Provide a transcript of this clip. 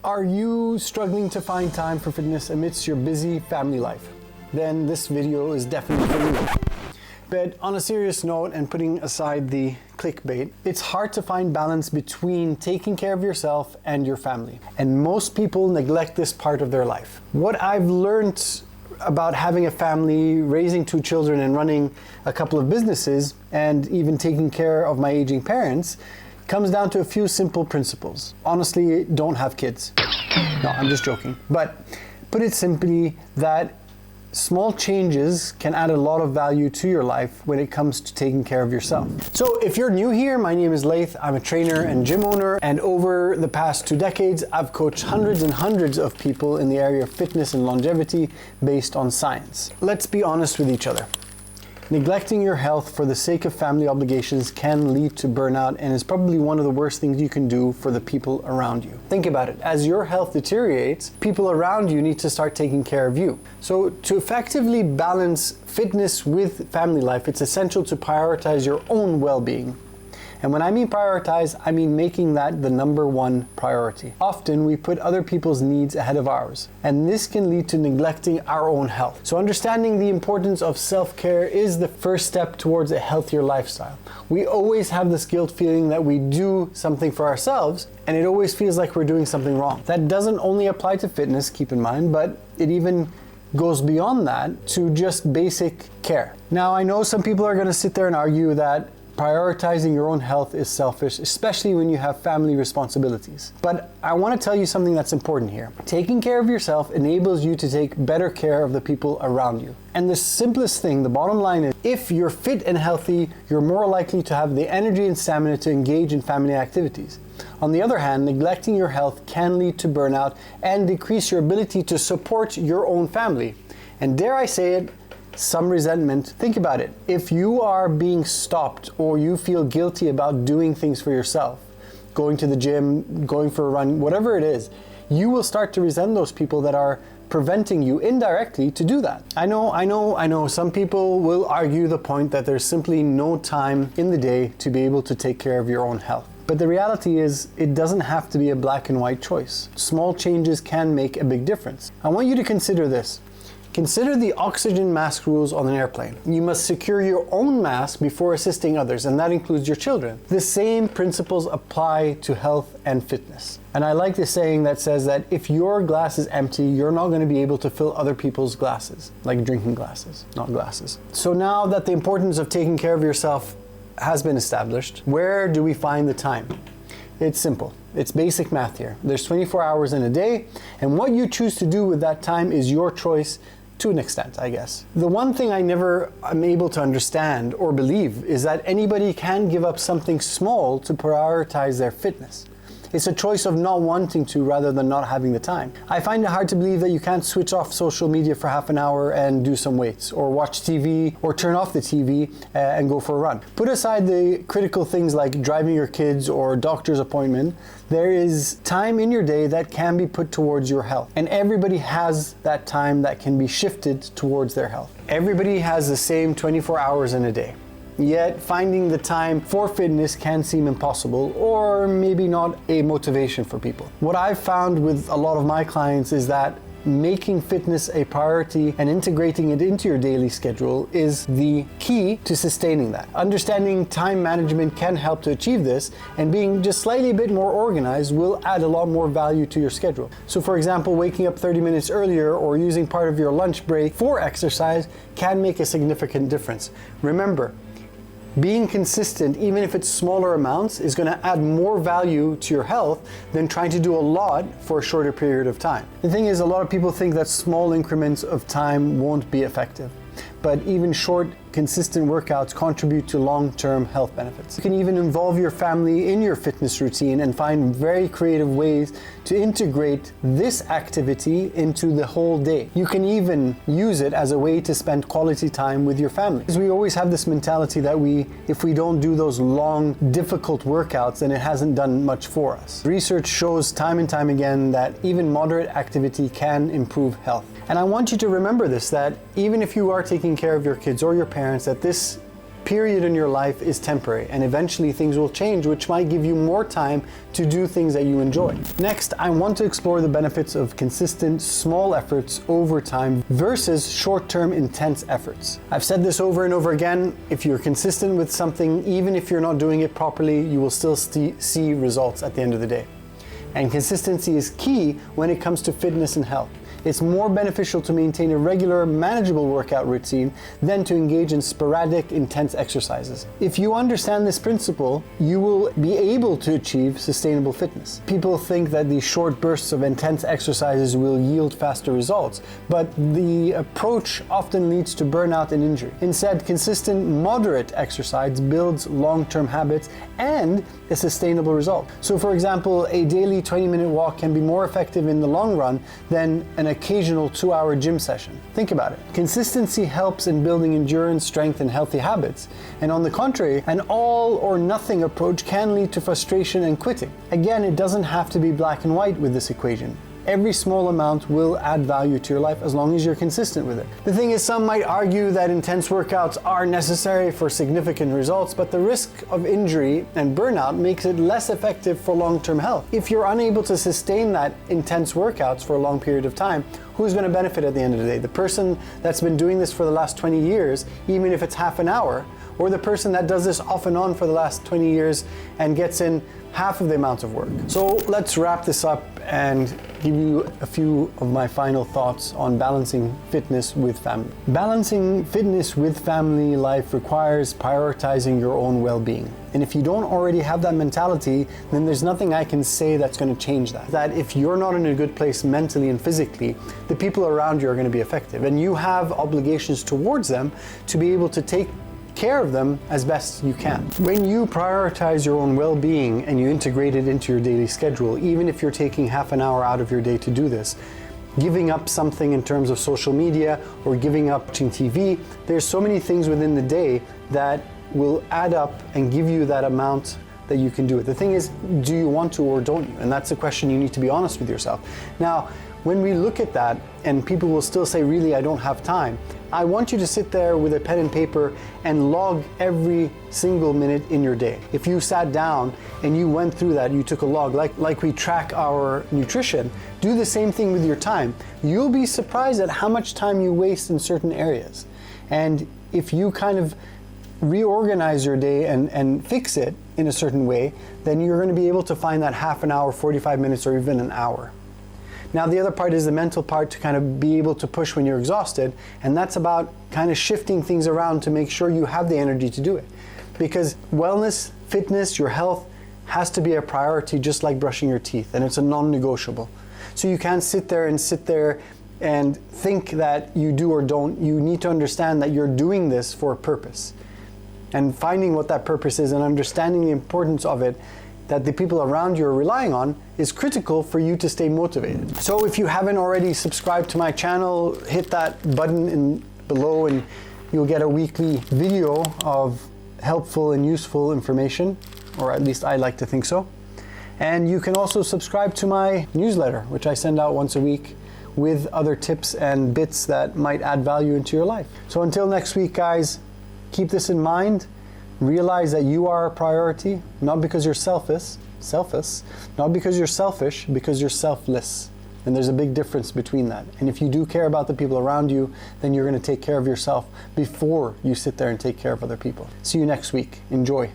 Are you struggling to find time for fitness amidst your busy family life? Then this video is definitely for you. But on a serious note, and putting aside the clickbait, it's hard to find balance between taking care of yourself and your family. And most people neglect this part of their life. What I've learned about having a family, raising 2 children, and running a couple of businesses, and even taking care of my aging parents, comes down to a few simple principles. Honestly, don't have kids. No, I'm just joking. But put it simply, that small changes can add a lot of value to your life when it comes to taking care of yourself. So if you're new here, my name is Laith. I'm a trainer and gym owner, and over the past 2 decades, I've coached hundreds and hundreds of people in the area of fitness and longevity based on science. Let's be honest with each other. Neglecting your health for the sake of family obligations can lead to burnout, and is probably one of the worst things you can do for the people around you. Think about it. As your health deteriorates, people around you need to start taking care of you. So to effectively balance fitness with family life, it's essential to prioritize your own well-being. And when I mean prioritize, I mean making that the #1 priority. Often we put other people's needs ahead of ours, and this can lead to neglecting our own health. So understanding the importance of self-care is the first step towards a healthier lifestyle. We always have this guilt feeling that we do something for ourselves, and it always feels like we're doing something wrong. That doesn't only apply to fitness, keep in mind, but it even goes beyond that to just basic care. Now, I know some people are going to sit there and argue that prioritizing your own health is selfish, especially when you have family responsibilities. But I want to tell you something that's important here. Taking care of yourself enables you to take better care of the people around you. And the simplest thing, the bottom line is, if you're fit and healthy, you're more likely to have the energy and stamina to engage in family activities. On the other hand, neglecting your health can lead to burnout and decrease your ability to support your own family. And dare I say it, some resentment. Think about it. If you are being stopped, or you feel guilty about doing things for yourself, going to the gym, going for a run, whatever it is, you will start to resent those people that are preventing you indirectly to do that. I know some people will argue the point that there's simply no time in the day to be able to take care of your own health. But the reality is, it doesn't have to be a black and white choice. Small changes can make a big difference. I want you to consider this. Consider the oxygen mask rules on an airplane. You must secure your own mask before assisting others, and that includes your children. The same principles apply to health and fitness. And I like the saying that says that if your glass is empty, you're not going to be able to fill other people's glasses, like drinking glasses, not glasses. So now that the importance of taking care of yourself has been established, where do we find the time? It's simple. It's basic math here. There's 24 hours in a day, and what you choose to do with that time is your choice. To an extent, I guess. The one thing I never am able to understand or believe is that anybody can give up something small to prioritize their fitness. It's a choice of not wanting to rather than not having the time. I find it hard to believe that you can't switch off social media for half an hour and do some weights, or watch TV, or turn off the TV and go for a run. Put aside the critical things like driving your kids or doctor's appointment. There is time in your day that can be put towards your health. And everybody has that time that can be shifted towards their health. Everybody has the same 24 hours in a day. Yet finding the time for fitness can seem impossible, or maybe not a motivation for people. What I've found with a lot of my clients is that making fitness a priority and integrating it into your daily schedule is the key to sustaining that. Understanding time management can help to achieve this, and being just slightly a bit more organized will add a lot more value to your schedule. So for example, waking up 30 minutes earlier or using part of your lunch break for exercise can make a significant difference. Remember, being consistent, even if it's smaller amounts, is going to add more value to your health than trying to do a lot for a shorter period of time. The thing is, a lot of people think that small increments of time won't be effective. But even short, consistent workouts contribute to long-term health benefits. You can even involve your family in your fitness routine and find very creative ways to integrate this activity into the whole day. You can even use it as a way to spend quality time with your family. Because we always have this mentality that if we don't do those long, difficult workouts, then it hasn't done much for us. Research shows time and time again that even moderate activity can improve health. And I want you to remember this, that even if you are taking care of your kids or your parents, that this period in your life is temporary, and eventually things will change, which might give you more time to do things that you enjoy. Next, I want to explore the benefits of consistent small efforts over time versus short-term intense efforts. I've said this over and over again, if you're consistent with something, even if you're not doing it properly, you will still see results at the end of the day. And consistency is key when it comes to fitness and health. It's more beneficial to maintain a regular, manageable workout routine than to engage in sporadic, intense exercises. If you understand this principle, you will be able to achieve sustainable fitness. People think that these short bursts of intense exercises will yield faster results, but the approach often leads to burnout and injury. Instead, consistent, moderate exercise builds long-term habits and a sustainable result. So for example, a daily 20-minute walk can be more effective in the long run than an occasional 2-hour gym session. Think about it. Consistency helps in building endurance, strength, and healthy habits. And on the contrary, an all or nothing approach can lead to frustration and quitting. Again, it doesn't have to be black and white with this equation. Every small amount will add value to your life as long as you're consistent with it. The thing is, some might argue that intense workouts are necessary for significant results, but the risk of injury and burnout makes it less effective for long-term health. If you're unable to sustain that intense workouts for a long period of time, who's going to benefit at the end of the day? The person that's been doing this for the last 20 years, even if it's half an hour, or the person that does this off and on for the last 20 years and gets in half of the amount of work. So let's wrap this up and give you a few of my final thoughts on balancing fitness with family. Balancing fitness with family life requires prioritizing your own well-being. And if you don't already have that mentality, then there's nothing I can say that's going to change that. That if you're not in a good place mentally and physically, the people around you are going to be affected. And you have obligations towards them to be able to take care of them as best you can. When you prioritize your own well-being and you integrate it into your daily schedule, even if you're taking half an hour out of your day to do this, giving up something in terms of social media or giving up watching TV, there's so many things within the day that will add up and give you that amount that you can do it. The thing is, do you want to or don't you? And that's a question you need to be honest with yourself. Now, when we look at that and people will still say, really, I don't have time, I want you to sit there with a pen and paper and log every single minute in your day. If you sat down and you went through that, you took a log, like we track our nutrition, do the same thing with your time. You'll be surprised at how much time you waste in certain areas. And if you kind of reorganize your day and fix it in a certain way, then you're going to be able to find that half an hour, 45 minutes, or even an hour. Now, the other part is the mental part, to kind of be able to push when you're exhausted, and that's about kind of shifting things around to make sure you have the energy to do it. Because wellness, fitness, your health has to be a priority, just like brushing your teeth, and it's a non-negotiable. So you can't sit there and think that you do or don't. You need to understand that you're doing this for a purpose. And finding what that purpose is and understanding the importance of it, that the people around you are relying on, is critical for you to stay motivated. So if you haven't already subscribed to my channel, hit that button below and you'll get a weekly video of helpful and useful information, or at least I like to think so. And you can also subscribe to my newsletter, which I send out once a week with other tips and bits that might add value into your life. So until next week, guys, keep this in mind. Realize that you are a priority, not because you're selfish, not because you're selfish, because you're selfless. And there's a big difference between that. And if you do care about the people around you, then you're going to take care of yourself before you sit there and take care of other people. See you next week. Enjoy.